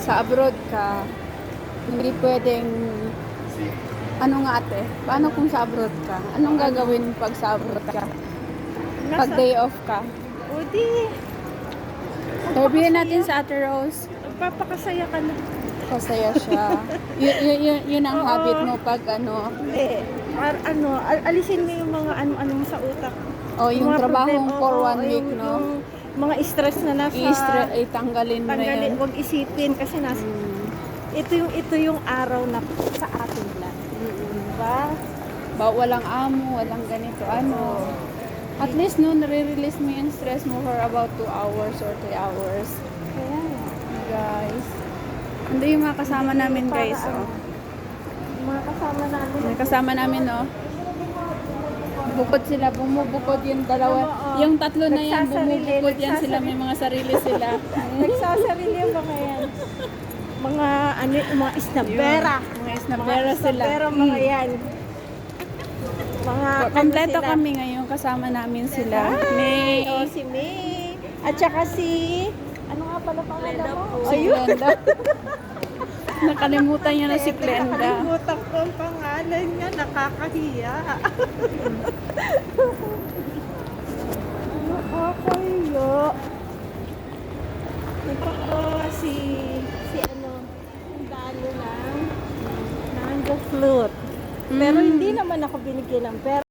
sa abroad ka, hindi pwedeng, ano nga ate, paano kung sa abroad ka? Anong gagawin pag sa abroad ka? Pag day off ka? O di, Sabihin natin sa Ate Rose, magpapakasaya ka na. masaya siya. Yun ang Oo. habit mo pag ano, Hindi. Alisin mo yung mga ano mo sa utak. o yung Mga trabahong problem, for oo, 1 week, no? Yung mga stress na nasa... Itanggalin mo na yun. Huwag isipin kasi nasa... Ito yung araw na sa atin lang. Diba? Walang amo, walang ganito, ano. At least, no, nare-release mo yung stress mo for about 2 hours or 3 hours. Kaya nga. Guys. Hindi yung mga kasama namin, Para guys, ano, oh. mga kasama namin. Yung kasama namin, no. Bukod sila, bumubukod yung dalawa. Oo. Yung tatlo na yan, Nagsasarili, bumubukod yan sila, may mga sarili sila. Nagsasarili yung mga yan. Mga isnabera. Mga isnabera sila. Isnabera mga yan. Mga Kompleto sila. kami ngayon, kasama namin sila. Hi! May... Oh, si May. At saka si... Ano nga pala pangalan mo? Si Glenda. Nakalimutan niya na si Glenda. Nakalimutan ko ang pangalan niya. Nakakahiya. Nakakahiya. Ito ko si ano, ang dalo ng the flute. Pero hindi naman ako binigyan ng pera.